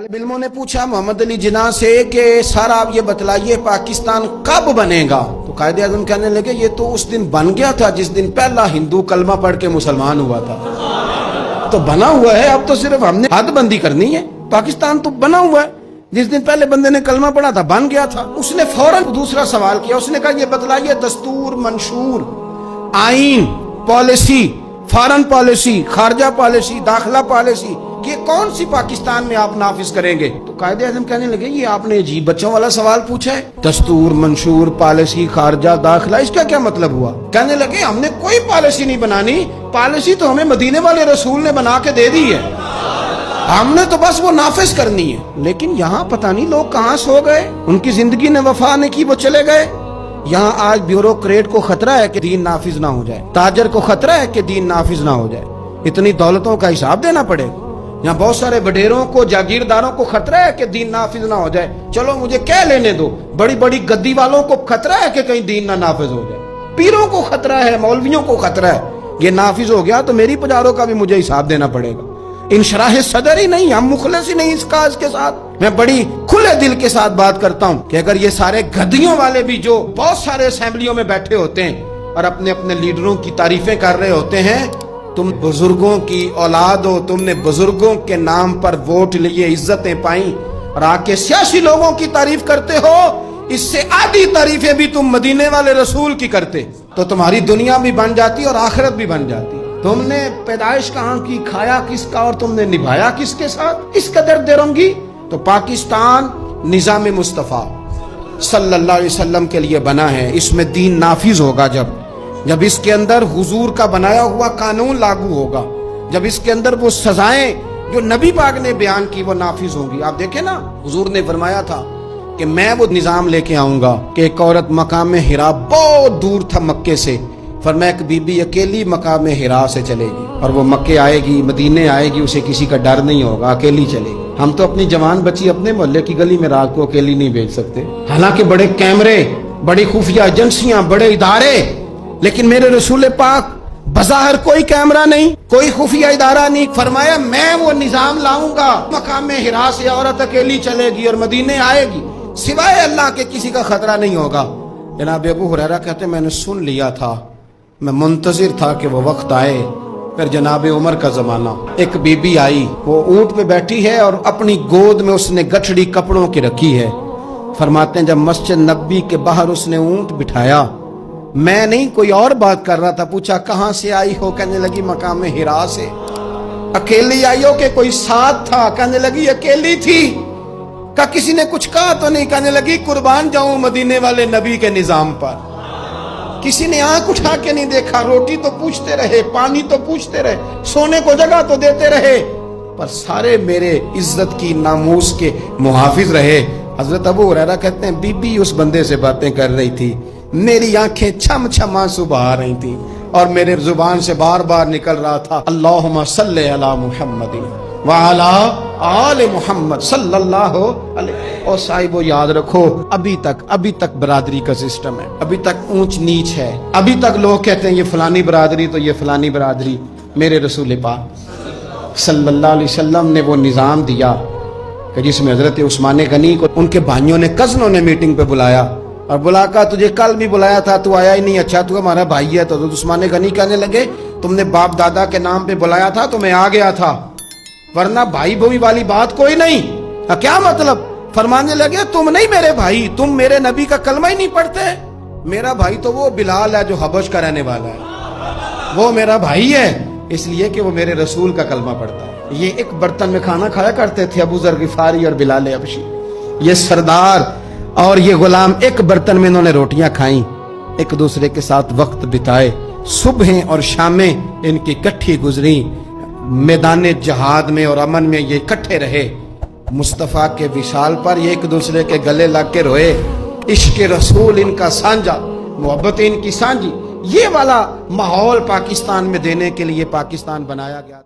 तालिब इल्मों ने पूछा मोहम्मद अली जिन्ना से कि सर आप ये बतलाइए पाकिस्तान कब बनेगा। तो कायदे आज़म कहने लगे ये तो उस दिन बन गया था जिस दिन पहला हिंदू कलमा पढ़ के मुसलमान हुआ था। तो बना हुआ है, अब तो सिर्फ हमने हदबंदी करनी है। पाकिस्तान तो बना हुआ है, जिस दिन पहले बंदे ने कलमा पढ़ा था बन गया था। उसने फौरन दूसरा सवाल किया, उसने कहा ये बतलाइए दस्तूर, मंशूर, आईन, पॉलिसी, फॉरेन पॉलिसी, खारजा पॉलिसी, दाखिला पॉलिसी, ये कौन सी पाकिस्तान में आप नाफिज करेंगे। तो कायदे आज़म कहने लगे ये आपने अजीब बच्चों वाला सवाल पूछा है, दस्तूर, मंशूर, पॉलिसी, खारजा, दाखिला, इसका क्या मतलब हुआ। कहने लगे हमने कोई पॉलिसी नहीं बनानी, पॉलिसी तो हमें मदीने वाले रसूल ने बना के दे दी है, हमने तो बस वो नाफिज करनी है। लेकिन यहाँ पता नहीं लोग कहाँ सो गए, उनकी जिंदगी ने वफा नहीं की, वो चले गए। यहाँ आज ब्यूरोक्रेट को खतरा है कि दीन नाफिज ना हो जाए, ताजर को खतरा है कि दीन नाफिज ना हो जाए, इतनी दौलतों का हिसाब देना पड़ेगा। यहाँ बहुत सारे वडेरों को, जागीरदारों को खतरा है कि दीन नाफिज ना हो जाए, चलो मुझे क्या लेने दो। बड़ी बड़ी गद्दी वालों को खतरा है कि कहीं दीन ना नाफिज हो जाए, पीरों को खतरा है, मौलवियों को खतरा है, ये नाफिज हो गया तो मेरी पजारों का भी मुझे हिसाब देना पड़ेगा। इंशराह सदर ही नहीं, हम मुखलिस ही नहीं इस काज के साथ। मैं बड़ी खुले दिल के साथ बात करता हूँ कि अगर ये सारे गद्दियों वाले भी जो बहुत सारे असेंबलियों में बैठे होते हैं और अपने अपने लीडरों की तारीफें कर रहे होते हैं, तुम बुजुर्गों की औलाद हो, तुमने बुजुर्गों के नाम पर वोट लिए, इज्जतें पाई, और आके सियासी लोगों की तारीफ करते हो, इससे आधी तारीफें भी तुम मदीने वाले रसूल की करते तो तुम्हारी दुनिया भी बन जाती और आखिरत भी बन जाती। तुमने पैदाइश कहाँ की, खाया किसका और तुमने निभाया किसके साथ, इस कदर देरोंगी। तो पाकिस्तान निजाम मुस्तफा सल्लल्लाहु अलैहि वसल्लम के लिए बना है, इसमें दीन नाफिज होगा जब इसके अंदर हुजूर का बनाया हुआ कानून लागू होगा, जब इसके अंदर वो सजाएं जो नबी पाक ने बयान की वो नाफिज होंगी। आप देखें ना, हुजूर ने फरमाया था कि मैं वो निजाम लेके आऊंगा कि एक औरत मकाम हिरा बहुत दूर था मक्के से, फरमाया एक बीबी अकेली मकाम हिरा से चलेगी और वो मक्के आएगी, मदीने आएगी, उसे किसी का डर नहीं होगा, अकेली चलेगी। हम तो अपनी जवान बच्ची अपने मोहल्ले की गली में रात को अकेली नहीं भेज सकते, हालांकि बड़े कैमरे, बड़ी खुफिया एजेंसियां, बड़े इदारे, लेकिन मेरे रसूल पाक बज़ाहिर कोई कैमरा नहीं, कोई खुफिया इदारा नहीं। फरमाया मैं वो निजाम लाऊंगा, मकाम हिरा से औरत अकेली चलेगी और मदीने आएगी, सिवाय अल्लाह के किसी का खतरा नहीं होगा। जनाब अबू हुरैरा कहते मैंने सुन लिया था, मैं मुंतजिर था कि वो वक्त आए। फिर जनाब उमर का जमाना, एक बीबी आई, वो ऊंट पे बैठी है और अपनी गोद में उसने गठड़ी कपड़ों की रखी है। फरमाते हैं जब मस्जिद नबी के बाहर उसने ऊंट बिठाया, मैं नहीं कोई और बात कर रहा था, पूछा कहां से आई हो, कहने लगी मकाम हिरा से। अकेली आई हो कि कोई साथ था, कहने लगी अकेली थी। का किसी ने कुछ कहा तो नहीं, कहने लगी कुर्बान जाऊं मदीने वाले नबी के निजाम पर। किसी ने आंख उठा के नहीं देखा, रोटी तो पूछते रहे, पानी तो पूछते रहे, सोने को जगह तो देते रहे, पर सारे मेरे इज्जत की नामूस के मुहाफिज रहे। हजरत अबू हुरैरा कहते हैं बीबी उस बंदे से बातें कर रही थी, मेरी आंखें छम छम आंसू बहा रही थी और मेरे जुबान से बार बार निकल रहा था अल्लाहुम्मा सल्ले अला मुहम्मदिन व अला आले मुहम्मद सल्लल्लाहु अलैहि। और साहिबो याद रखो, अभी तक बरादरी का सिस्टम है, अभी तक ऊंच नीच है, अभी तक लोग कहते हैं ये फलानी बरादरी तो ये फलानी बरादरी। मेरे रसूल पाक सल्लल्लाहु अलैहि वसल्लम ने वो निजाम दिया कि जिसमें हजरत उस्मान गनी को उनके भाइयों ने, कजनों ने मीटिंग पे बुलाया और बुला कर तुझे कल भी बुलाया था, तू आया ही नहीं, अच्छा तू हमारा भाई है। तो उस्मान गनी कहने लगे तुमने बाप दादा के नाम पे बुलाया था तो मैं आ गया था, वरना भाई भोई वाली बात कोई नहीं। क्या मतलब? फरमाने लगे तुम नहीं मेरे भाई, तुम मेरे नबी का कलमा ही नहीं पढ़ते। मेरा भाई तो वो बिलाल है जो हबश का रहने वाला है, वो मेरा भाई है इसलिए कि वो मेरे रसूल का कलमा पढ़ता है। ये एक बर्तन में खाना खाया करते थे अबू जर गिफारी और बिलाल हबशी, ये सरदार और ये गुलाम एक बर्तन में इन्होंने रोटियां खाई, एक दूसरे के साथ वक्त बिताए, सुबहें और शामें इनकी इकट्ठी गुजरी, मैदान जहाद में और अमन में ये इकट्ठे रहे। मुस्तफ़ा के विशाल पर ये एक दूसरे के गले लग के रोए, इश्क रसूल इनका सांझा, मोहब्बत इनकी सांझी। ये वाला माहौल पाकिस्तान में देने के लिए पाकिस्तान बनाया गया।